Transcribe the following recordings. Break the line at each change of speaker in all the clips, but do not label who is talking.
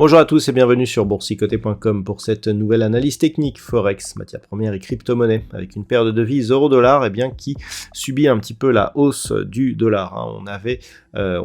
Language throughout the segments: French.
Bonjour à tous et bienvenue sur boursicoté.com pour cette nouvelle analyse technique Forex, matières premières et crypto-monnaie, avec une paire de devises euro-dollar qui subit un petit peu la hausse du dollar. On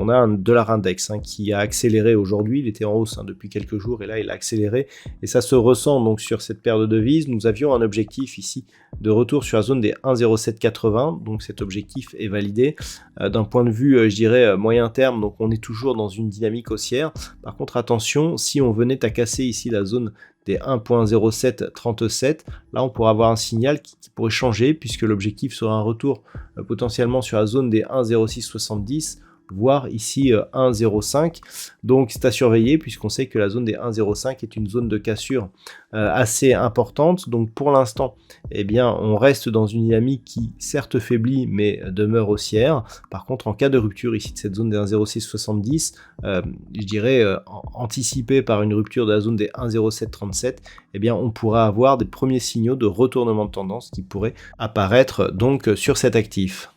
a un dollar index qui a accéléré aujourd'hui, il était en hausse depuis quelques jours et là il a accéléré et ça se ressent donc sur cette paire de devises. Nous avions un objectif ici de retour sur la zone des 1,0780, donc cet objectif est validé. D'un point de vue, je dirais, moyen terme, donc on est toujours dans une dynamique haussière. Par contre, attention, si on venait à casser ici la zone des 1.0737, là on pourrait avoir un signal qui pourrait changer puisque l'objectif sera un retour potentiellement sur la zone des 1.0670, voire ici 1,05. Donc c'est à surveiller puisqu'on sait que la zone des 1,05 est une zone de cassure assez importante. Donc pour l'instant, eh bien, on reste dans une dynamique qui certes faiblit mais demeure haussière. Par contre, en cas de rupture ici de cette zone des 1,0670, je dirais anticipée par une rupture de la zone des 1,0737, eh bien, on pourra avoir des premiers signaux de retournement de tendance qui pourraient apparaître donc sur cet actif.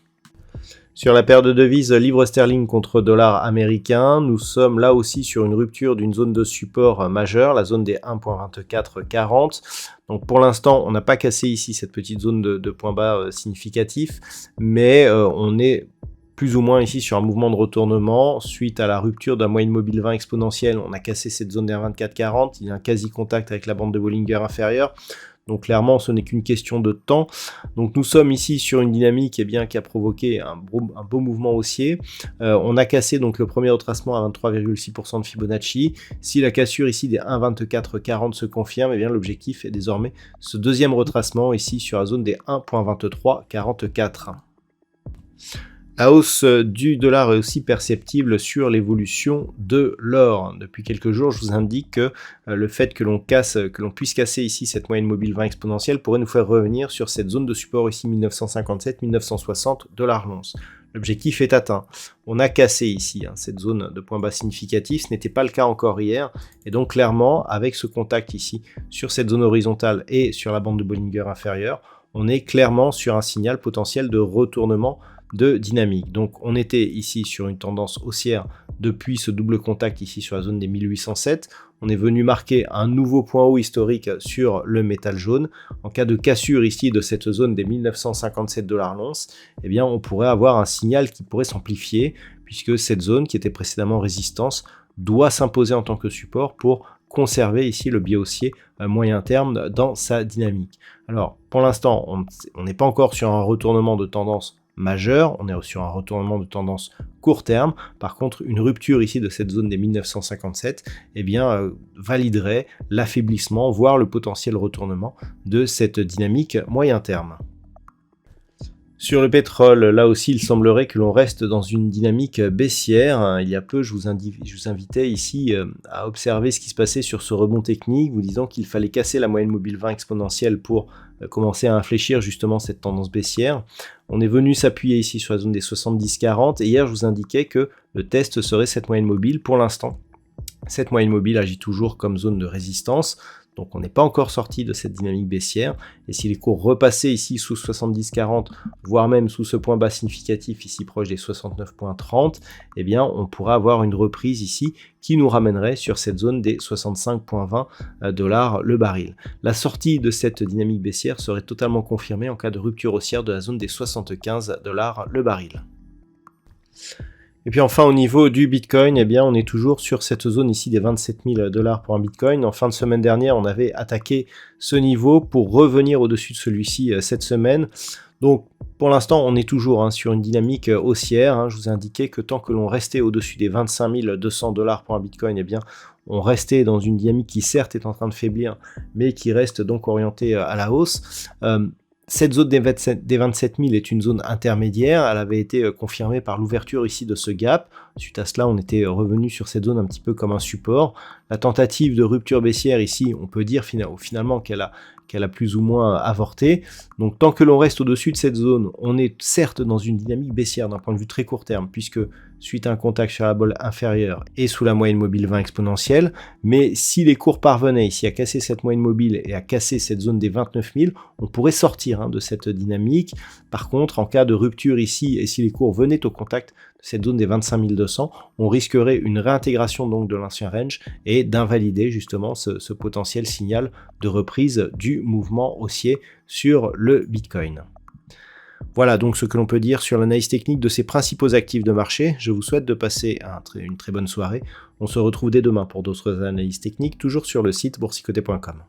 Sur la paire de devises livre sterling contre dollar américain, nous sommes là aussi sur une rupture d'une zone de support majeure, la zone des 1.2440. Donc pour l'instant, on n'a pas cassé ici cette petite zone de point bas significatif, mais on est plus ou moins ici sur un mouvement de retournement suite à la rupture d'un moyenne mobile 20 exponentielle. On a cassé cette zone des 1.2440, il y a un quasi contact avec la bande de Bollinger inférieure. Donc clairement, ce n'est qu'une question de temps. Donc nous sommes ici sur une dynamique qui a provoqué un beau mouvement haussier. On a cassé donc le premier retracement à 23,6% de Fibonacci. Si la cassure ici des 1,2440 se confirme, eh bien l'objectif est désormais ce deuxième retracement ici sur la zone des 1,2344. La hausse du dollar est aussi perceptible sur l'évolution de l'or. Depuis quelques jours, je vous indique que le fait que l'on puisse casser ici cette moyenne mobile 20 exponentielle pourrait nous faire revenir sur cette zone de support ici 1957-1960 $ l'once. L'objectif est atteint. On a cassé ici cette zone de point bas significatif. Ce n'était pas le cas encore hier. Et donc clairement, avec ce contact ici sur cette zone horizontale et sur la bande de Bollinger inférieure, on est clairement sur un signal potentiel de retournement de dynamique. Donc on était ici sur une tendance haussière depuis ce double contact ici sur la zone des 1807. On est venu marquer un nouveau point haut historique sur le métal jaune. En cas de cassure ici de cette zone des 1957 $ l'once, eh bien on pourrait avoir un signal qui pourrait s'amplifier puisque cette zone qui était précédemment résistance doit s'imposer en tant que support pour conserver ici le biais haussier moyen terme dans sa dynamique. Alors pour l'instant, on n'est pas encore sur un retournement de tendance majeur, on est sur un retournement de tendance court terme. Par contre, une rupture ici de cette zone des 1957 validerait l'affaiblissement, voire le potentiel retournement de cette dynamique moyen terme. Sur le pétrole, là aussi, il semblerait que l'on reste dans une dynamique baissière. Il y a peu, je vous invitais ici à observer ce qui se passait sur ce rebond technique, vous disant qu'il fallait casser la moyenne mobile 20 exponentielle pour commencer à infléchir justement cette tendance baissière. On est venu s'appuyer ici sur la zone des 70-40 et hier, je vous indiquais que le test serait cette moyenne mobile. Pour l'instant, cette moyenne mobile agit toujours comme zone de résistance. Donc on n'est pas encore sorti de cette dynamique baissière. Et si les cours repassaient ici sous 70-40, voire même sous ce point bas significatif ici proche des 69,30, eh bien on pourra avoir une reprise ici qui nous ramènerait sur cette zone des 65,20 $ le baril. La sortie de cette dynamique baissière serait totalement confirmée en cas de rupture haussière de la zone des 75 $ le baril. Et puis enfin au niveau du Bitcoin, eh bien on est toujours sur cette zone ici des 27 000 $ pour un Bitcoin. En fin de semaine dernière, on avait attaqué ce niveau pour revenir au-dessus de celui-ci cette semaine. Donc pour l'instant, on est toujours sur une dynamique haussière. Je vous ai indiqué que tant que l'on restait au-dessus des 25 200 $ pour un Bitcoin, eh bien on restait dans une dynamique qui certes est en train de faiblir, mais qui reste donc orientée à la hausse. Cette zone des 27 000 est une zone intermédiaire, elle avait été confirmée par l'ouverture ici de ce gap. Suite à cela, on était revenu sur cette zone un petit peu comme un support. La tentative de rupture baissière ici, on peut dire finalement qu'elle a plus ou moins avorté. Donc tant que l'on reste au-dessus de cette zone, on est certes dans une dynamique baissière d'un point de vue très court terme, puisque suite à un contact sur la bolle inférieure et sous la moyenne mobile 20 exponentielle, mais si les cours parvenaient ici à casser cette moyenne mobile et à casser cette zone des 29 000, on pourrait sortir de cette dynamique. Par contre, en cas de rupture ici, et si les cours venaient au contact de cette zone des 25 200, on risquerait une réintégration donc de l'ancien range et d'invalider justement ce potentiel signal de reprise du mouvement haussier sur le Bitcoin. Voilà donc ce que l'on peut dire sur l'analyse technique de ces principaux actifs de marché. Je vous souhaite de passer une très bonne soirée. On se retrouve dès demain pour d'autres analyses techniques, toujours sur le site boursicoté.com.